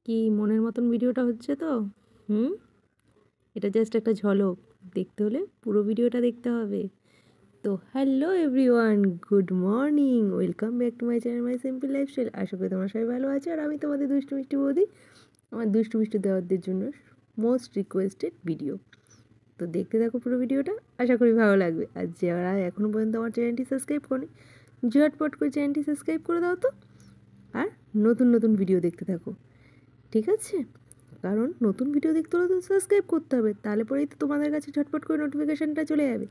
কি মনের মতন ভিডিওটা হচ্ছে তো? হুম? এটা জাস্ট একটা ঝলক। দেখতে হলে পুরো ভিডিওটা দেখতে হবে। তো hello everyone, good morning. Welcome back to my channel my simple lifestyle. আশা করি তোমরা সবাই ভালো আছো আর আমি তোমাদের দুষ্টু মিষ্টি বৌদি। আমার দুষ্টু মিষ্টি দেওয়ারদের জন্য মোস্ট রিকোয়েস্টেড ভিডিও। তো দেখতে থাকো পুরো ভিডিওটা, আশা করি ভালো লাগবে। আর যারা এখনও পর্যন্ত আমার চ্যানেলটি সাবস্ক্রাইব করেনি, ঝটপট করে চ্যানেলটি সাবস্ক্রাইব করে দাও তো। আর নতুন নতুন ভিডিও দেখতে থাকো, ঠিক আছে? কারণ নতুন ভিডিও দেখতে হলে তো সাবস্ক্রাইব করতে হবে, তাহলে পরেই তো তোমাদের কাছে ঝটপট করে নোটিফিকেশানটা চলে যাবে।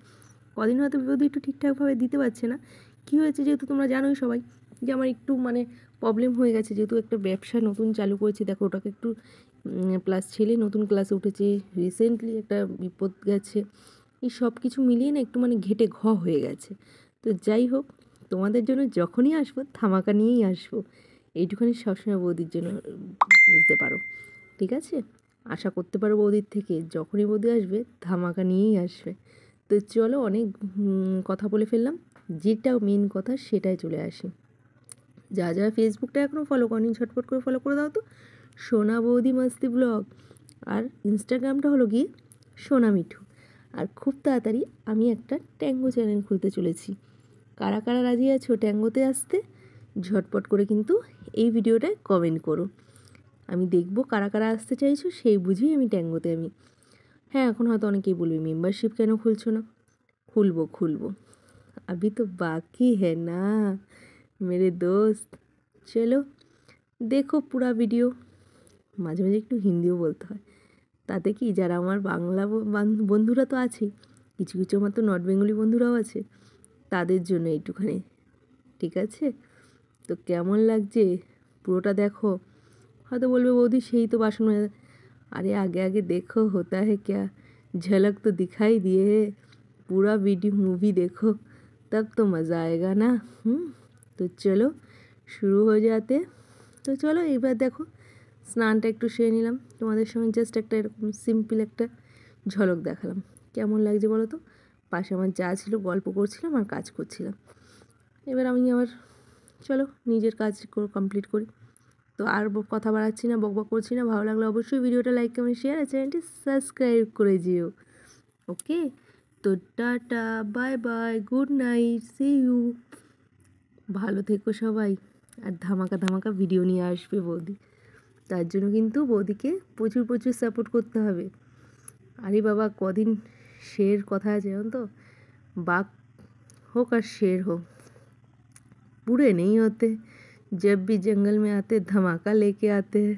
কদিন হয়তো বিপদ একটু ঠিকঠাকভাবে দিতে পারছে না। কী হয়েছে, যেহেতু তোমরা জানোই সবাই যে আমার একটু প্রবলেম হয়ে গেছে, যেহেতু একটা ব্যবসা নতুন চালু করেছি। দেখো ওটাকে একটু প্লাস ছেলে নতুন ক্লাসে উঠেছে, রিসেন্টলি একটা বিপদ গেছে, এই সব কিছু মিলিয়ে না একটু ঘেটে হয়ে গেছে। তো যাই হোক, তোমাদের জন্য যখনই আসবো ধামাকা নিয়েই আসবো, এইটুখানি সবসময় বৌদির জন্য বুঝতে পারো, ঠিক আছে? আশা করতে পারো বৌদির থেকে, যখনই বৌদি আসবে ধামাকা নিয়েই আসবে। তো চলো, অনেক কথা বলে ফেললাম, যেটা মেন কথা সেটাই চলে আসি। যারা ফেসবুকটা এখনও ফলো করনি, ঝটপট করে ফলো করে দাও তো, সোনা বৌদি মাস্তি ব্লগ। আর ইনস্টাগ্রামটা হলো গিয়ে সোনা মিঠু। আর খুব তাড়াতাড়ি আমি একটা ট্যাঙ্গো চ্যানেল খুলতে চলেছি। কারা কারা রাজি আছো ট্যাঙ্গোতে আসতে, ঝটপট করে কিন্তু এই ভিডিওটায় কমেন্ট করো। আমি দেখবো কারা কারা আসতে চাইছো, সেই বুঝেই আমি ট্যাঙ্গোতে হ্যাঁ, এখন হয়তো অনেকেই বলবে মেম্বারশিপ কেন খুলছো না। খুলবো अभी तो बाकी है ना मेरे दोस्त। চলো দেখো পুরা ভিডিও। মাঝে মাঝে একটু হিন্দিও বলতে হয়, তাতে কি, যারা আমার বাংলা বন্ধুরা তো আছেই, কিছু কিছু আমার তো নর্থ বেঙ্গলি বন্ধুরাও আছে, তাদের জন্য একটুখানি, ঠিক আছে? তো কেমন লাগছে পুরোটা দেখো। হয়তো বলবে বৌদি সেই তো বাসন মাজা। अरे आगे आगे देखो होता है क्या, झलक तो दिखाई दिए है। पूरा वीडियो मूवी देखो तब तो मज़ा आएगा ना। তো চলো শুরু হয়ে যাতে। তো চলো এইবার দেখো, স্নানটা একটু সেরে নিলাম, তোমাদের সঙ্গে জাস্ট একটা এরকম সিম্পল একটা ঝলক দেখালাম। কেমন লাগছে বলো তো? পাশে আমার যা ছিল, গল্প করছিলাম আর কাজ করছিলাম। এবার আমি আবার চলো নিজের কাজ কমপ্লিট করি। তো আর কথা বাড়াচ্ছি না, বকবক করছি না। ভালো লাগলে অবশ্যই ভিডিওটা লাইক কমেন্ট শেয়ার আর চ্যানেলটি সাবস্ক্রাইব করে যেও। ওকে, তো tata, bye bye, good night, see you. ভালো থেকো সবাই। আর ধামাকা ধামাকা ভিডিও নিয়ে আসবে বৌদি, তার জন্য কিন্তু বৌদিকে প্রচুর প্রচুর সাপোর্ট করতে হবে। আরে বাবা, কদিন শের কথা আছে জানো তো, বাঘ হোক আর শের হোক, पूरे नहीं होते, जब भी जंगल में आते धमाका लेके आते हैं।